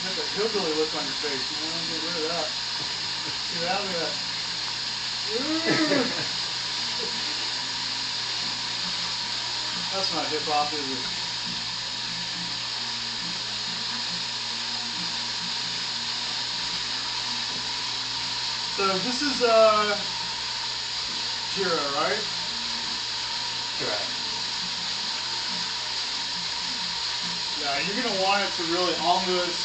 Put that hillbilly look on your face. You want to get rid of that. Get out of that. That's not hip hop, is it? So this is Jira, right? Correct. Yeah, you're gonna want it to really almost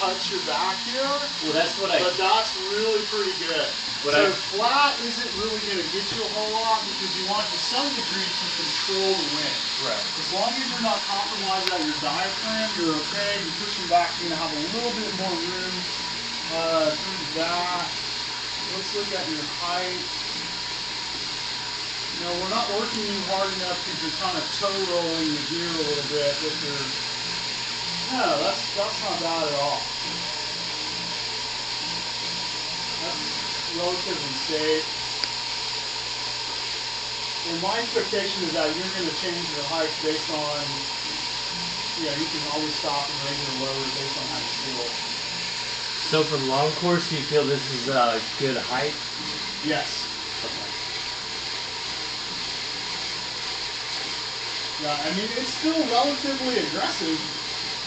touch your back here. Well, that's what But that's really pretty good. So flat isn't really gonna get you a whole lot because you want to some degree to control the wind. Right. As long as you're not compromising on your diaphragm, you're okay. You're pushing back, you're gonna have a little bit more room through that. Let's look at your height. You know, we're not working you hard enough because you're kind of toe rolling the gear a little bit with your. No, that's not bad at all. That's relatively safe. And my expectation is that you're going to change your height based on, you can always stop and raise or lower based on how you feel. So for long course, you feel this is a good height? Yes. Okay. Yeah, I mean, it's still relatively aggressive,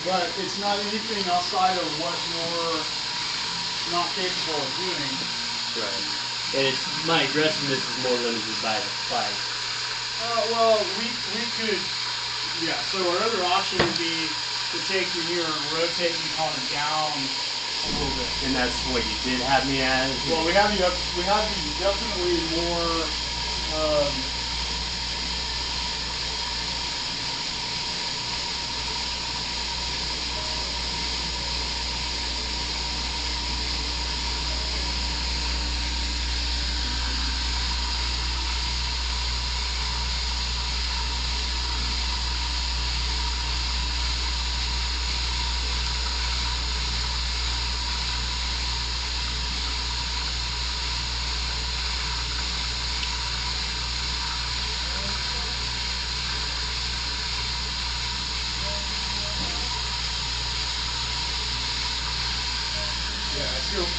but it's not anything outside of what you're not capable of doing. Right. And it's my aggressiveness is more limited by the fight. Well, we could, yeah. So our other option would be to take you here and rotate you kind of down a little bit. And that's what you did have me at? Well, we have you definitely more.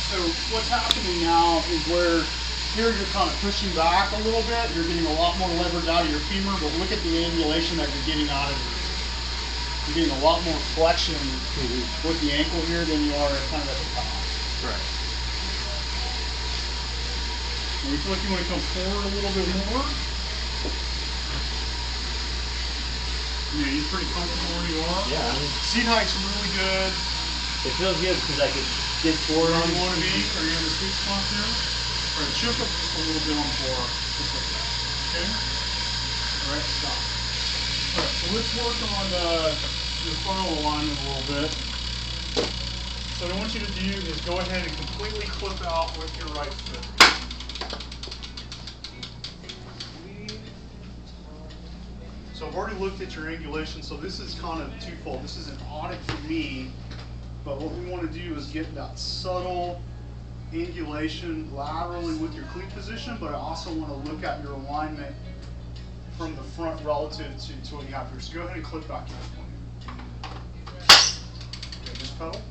So what's happening now is where here you're kind of pushing back a little bit. You're getting a lot more leverage out of your femur, but look at the angulation that you're getting out of it. You're getting a lot more flexion with the ankle here than you are kind of at the top. Right. And you feel like you want to come forward a little bit more. Yeah, you're pretty comfortable where you are. Yeah. Seat height's really good. It feels good because I could get forward on Where you want to be? Are you in the sweet spot there? All right, shift up just a little bit on the floor. Just like that. Okay? All right, stop. All right, so let's work on your frontal alignment a little bit. So what I want you to do is go ahead and completely clip out with your right foot. So I've already looked at your angulation, so this is kind of twofold. This is an audit for me, but what we want to do is get that subtle angulation laterally with your cleat position, but I also want to look at your alignment from the front relative to what you have here. So go ahead and clip back here for me. Okay, just pedal.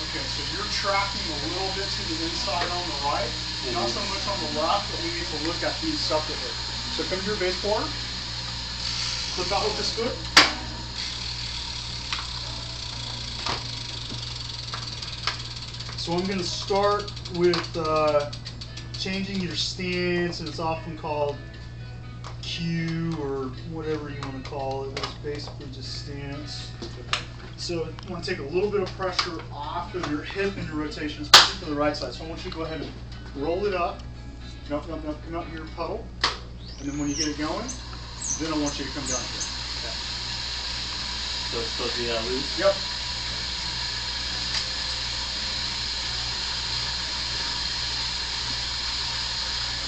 Okay, so you're tracking a little bit to the inside on the right, not so much on the left, but we need to look at these separately. So come to your base board, clip out with this foot. So I'm going to start with changing your stance, and it's often called Q or whatever you want to call it. It's basically just stance. So you want to take a little bit of pressure off of your hip and your rotation, especially for the right side. So I want you to go ahead and roll it up. No, come out here, puddle. And then when you get it going, then I want you to come down here. Okay. So it's supposed to be that loose? Yep.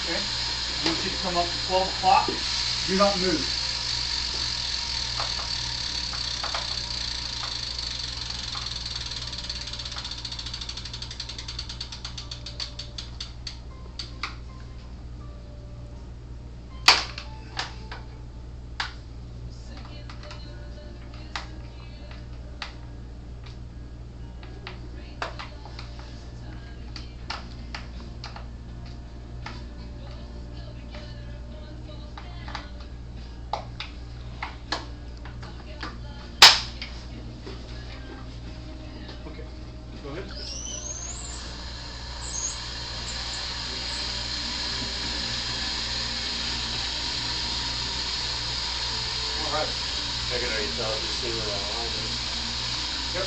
Okay. I want you to come up to 12 o'clock. Do not move. Right. I can already tell, just see where that line is. Yep.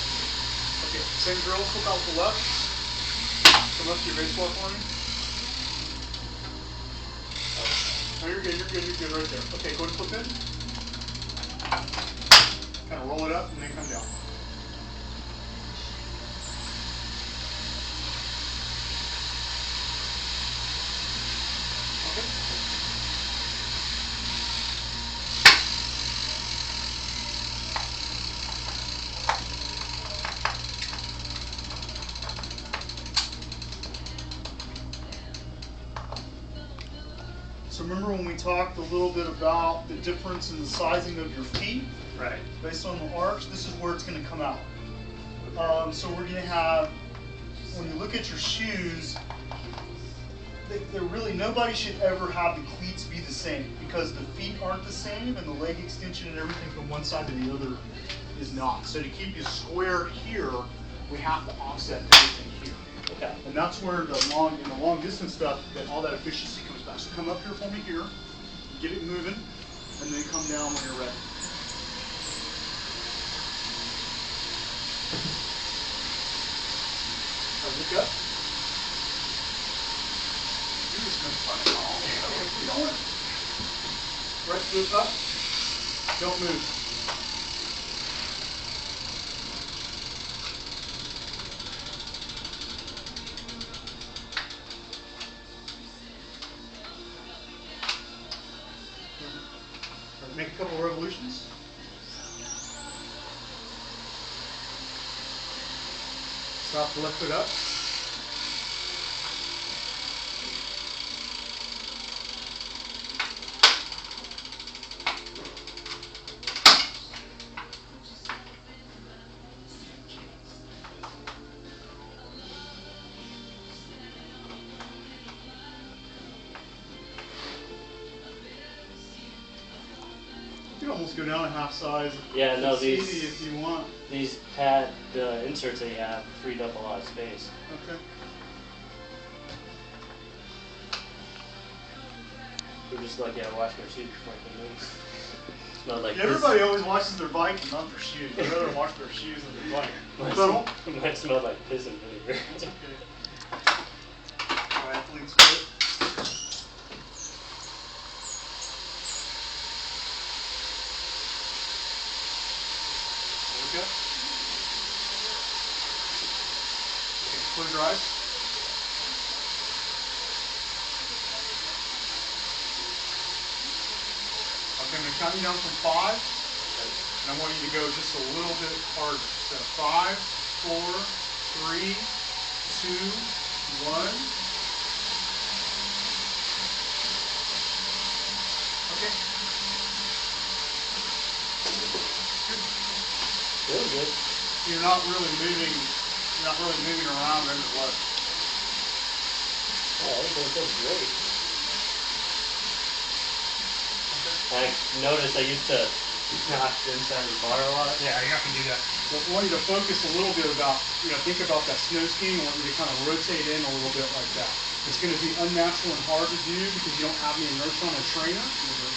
Okay, same drill, flip out to the left. Come up to your base bar for me. Oh, you're good, you're good right there. Okay, go ahead and flip in. Kind of roll it up and then come down. Okay. So remember when we talked a little bit about the difference in the sizing of your feet? Right. Based on the arch, this is where it's going to come out. So we're going to have, when you look at your shoes, they're really, nobody should ever have the cleats be the same because the feet aren't the same and the leg extension and everything from one side to the other is not. So to keep you square here, we have to offset everything here. Okay. And that's where in the long distance stuff, that all that efficiency comes back. So come up here for me here, get it moving, and then come down when you're ready. Look up. You're just gonna find it all. Keep going. Right foot up. Don't move. Make a couple of revolutions. Stop the left foot up. You can almost go down a half size. Yeah, no, it's these easy if you want. These pad inserts they have freed up a lot of space. Okay. We're just lucky I washed my shoes before I came in. Smelled like Everybody always washes their bike and not their shoes. They'd rather wash their shoes than their bike. Mine smelled like piss and vinegar. That's okay. Triathlete's good. Look up. Okay, close your eyes. Okay, I'm going to count you down from 5. And I want you to go just a little bit harder. So 5, 4, 3, 2, 1. Okay. Good. Feels good. You're not really moving. You're not really moving around under the left. Yeah, I think that feels great. Okay. I noticed I used to knock the inside of the bar a lot. Yeah, you have to do that. But I want you to focus a little bit about, think about that snow skiing. I want you to kind of rotate in a little bit like that. It's going to be unnatural and hard to do because you don't have any inertia on a trainer,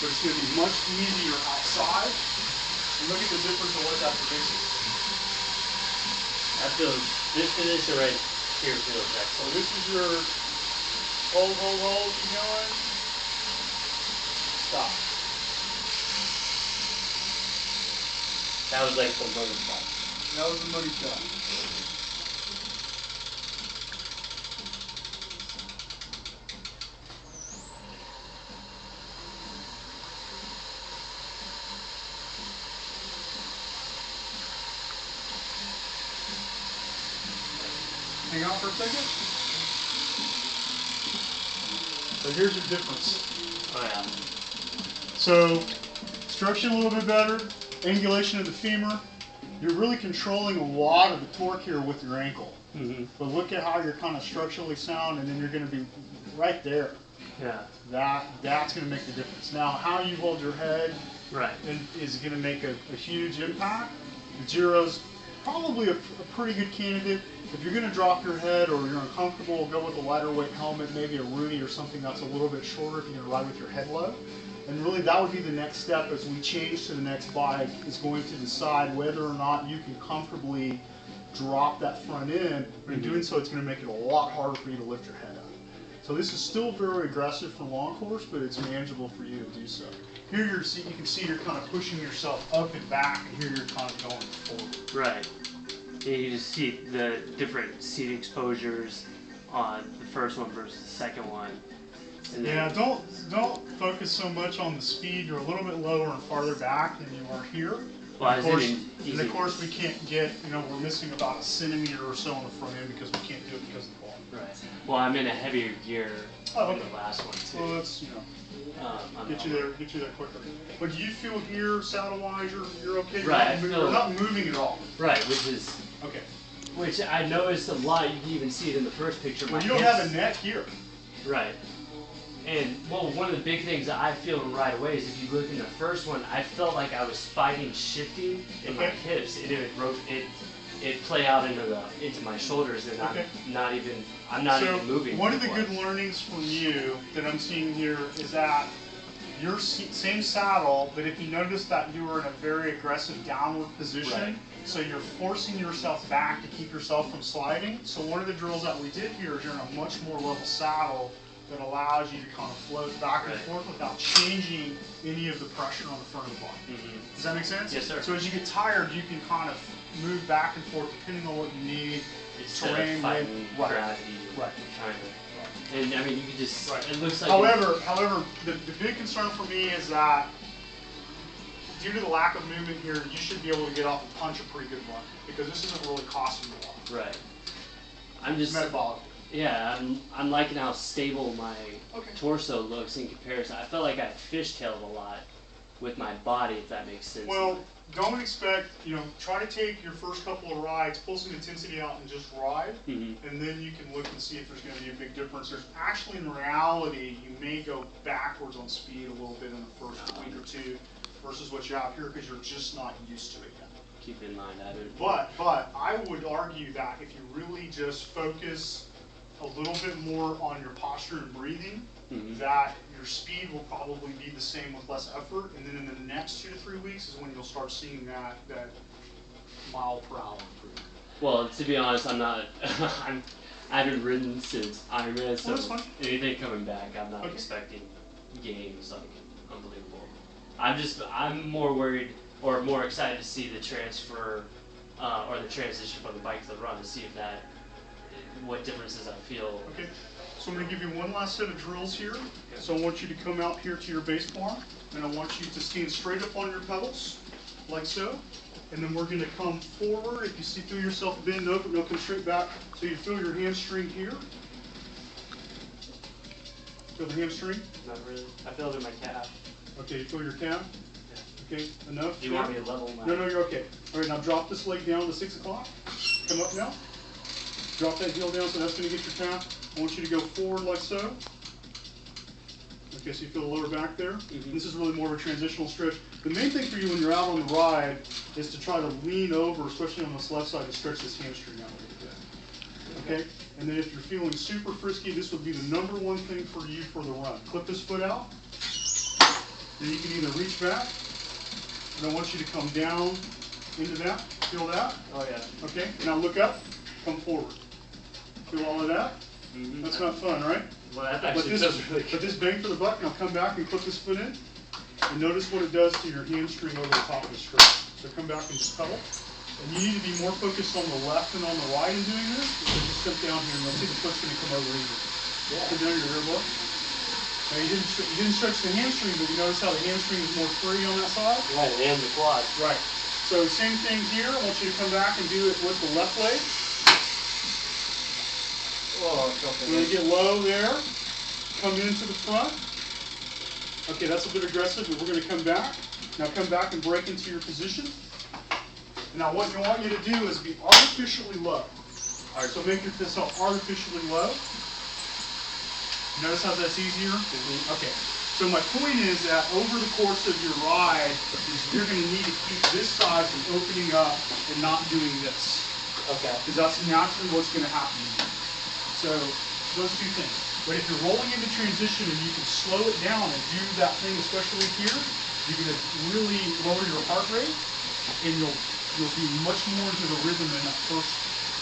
but it's going to be much easier outside. And look at the difference of what that produces. I feel this position right here feels So excellent. this is your hold, keep going. Stop. That was like the money spot. That was the money shot. Hang on for a second. So here's your difference. Oh yeah. So, structure a little bit better, angulation of the femur. You're really controlling a lot of the torque here with your ankle. Mm-hmm. But look at how you're kind of structurally sound, and then you're going to be right there. Yeah. That's going to make the difference. Now, how you hold your head Right. is going to make a huge impact. The Giro's probably a pretty good candidate. If you're going to drop your head or you're uncomfortable, go with a lighter weight helmet, maybe a Rooney or something that's a little bit shorter if you're going to ride with your head low. And really that would be the next step as we change to the next bike, is going to decide whether or not you can comfortably drop that front end. But in doing so, it's going to make it a lot harder for you to lift your head up. So this is still very aggressive for long course, but it's manageable for you to do so. Here you can see you're kind of pushing yourself up and back, and here you're kind of going forward. Right. Yeah, you just see the different seat exposures on the first one versus the second one. And yeah, don't focus so much on the speed. You're a little bit lower and farther back than you are here. Well, and of course, we can't get, we're missing about a centimeter or so on the front end because we can't do it because of the ball. Right. Well, I'm in a heavier gear than the last one too. Well, that's get you there quicker. But do you feel here, saddle-wise, you're okay? Right. You're not moving at all. Right, which is okay. Which I noticed a lot. You can even see it in the first picture. Well, you don't have a neck here. Right. And, well, one of the big things that I feel right away is if you look in the first one, I felt like I was fighting shifting in my hips. It play out into my shoulders, and I'm not even moving. One of the good learnings from you that I'm seeing here is that your same saddle, but if you notice that you were in a very aggressive downward position, so you're forcing yourself back to keep yourself from sliding. So one of the drills that we did here is you're in a much more level saddle that allows you to kind of float back and forth without changing any of the pressure on the front of the body. Does that make sense? Yes, sir. So as you get tired, you can kind of move back and forth depending on what you need. Terrain, fighting gravity, trying to. And I mean, you can just. It looks like. However, the big concern for me is that due to the lack of movement here, you should be able to get off and punch a pretty good run because this isn't really costing you a lot. Right. I'm just metabolic. Yeah, I'm liking how stable my torso looks in comparison. I felt like I fishtailed a lot with my body, if that makes sense. Well, don't expect, try to take your first couple of rides, pull some intensity out and just ride, and then you can look and see if there's going to be a big difference. There's actually, in reality, you may go backwards on speed a little bit in the first week or two versus what you have here because you're just not used to it yet. Keep in mind that. But I would argue that if you really just focus a little bit more on your posture and breathing, that your speed will probably be the same with less effort, and then in the next 2 to 3 weeks is when you'll start seeing that mile per hour improvement. Well, to be honest, I'm not. I haven't ridden since Ironman, so anything coming back, I'm not expecting gains like unbelievable. I'm more worried or more excited to see the transfer or the transition from the bike to the run to see if that. What differences I feel. Okay, so I'm going to give you one last set of drills here. So I want you to come out here to your base form, and I want you to stand straight up on your pedals, like so. And then we're going to come forward. If you see through yourself, bend over, no, come straight back. So you feel your hamstring here. Feel the hamstring? Not really. I feel it in my calf. Okay, you feel your calf? Yeah. Okay, enough? Do you want me to level my... No, you're okay. All right, now drop this leg down to 6 o'clock. Come up now. Drop that heel down, so that's going to get your calf. I want you to go forward like so. Okay, so you feel the lower back there. This is really more of a transitional stretch. The main thing for you when you're out on the ride is to try to lean over, especially on this left side, to stretch this hamstring out a little bit. Okay? And then if you're feeling super frisky, this would be the #1 thing for you for the run. Clip this foot out. Then you can either reach back, and I want you to come down into that. Feel that? Oh, yeah. Okay, now look up, come forward. Feel all of that? That's not fun, right? Well, that actually feels really good. But this bang for the buck, now come back and clip this foot in. And notice what it does to your hamstring over the top of the stretch. So come back and just pedal. And you need to be more focused on the left than on the right in doing this, because you step down here and you'll see the foot's going to come over easy. Put down your rear block. Now you didn't stretch the hamstring, but you notice how the hamstring is more free on that side? Right, and the quad. Right. So same thing here. I want you to come back and do it with the left leg. When you get low there, come into the front. Okay, that's a bit aggressive, but we're going to come back. Now come back and break into your position. Now what I want you to do is be artificially low. All right, so make yourself artificially low. Notice how that's easier? Okay. So my point is that over the course of your ride, you're going to need to keep this side from opening up and not doing this. Okay. Because that's naturally what's going to happen. So those two things. But if you're rolling into transition and you can slow it down and do that thing, especially here, you're going to really lower your heart rate, and you'll be much more into the rhythm in that first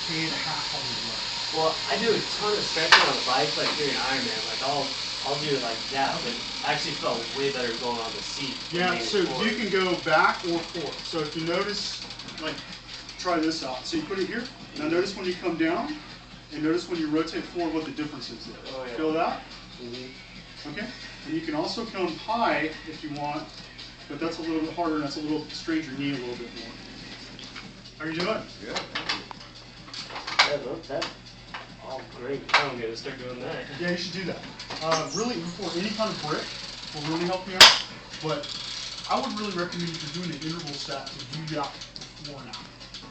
K and a half on the run. Well, I do a ton of stretching on the bike, like during Ironman. Like I'll do it like that, but I actually felt way better going on the seat. Yeah, so you can go back or forward. So if you notice, like, try this out. So you put it here. Now notice when you come down, and notice when you rotate forward what the difference is there. Oh, yeah. Feel that? Mm-hmm. Okay. And you can also come high if you want, but that's a little bit harder and that's a little strains your knee a little bit more. How are you doing? Good. Yeah, look, that's all great. I'm gonna start doing that. Yeah, you should do that. Really, for any kind of brick will really help you out. But I would really recommend if you're doing an interval set to do that before now.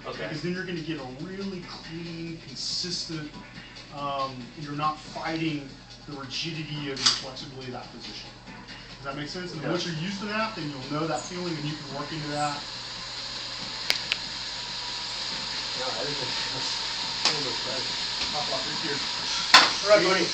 Okay. Because then you're going to get a really clean, consistent, you're not fighting the rigidity of your flexibility of that position. Does that make sense? And once you're used to that, then you'll know that feeling and you can work into that. No, everything feels better. Pop off right here. All right, buddy.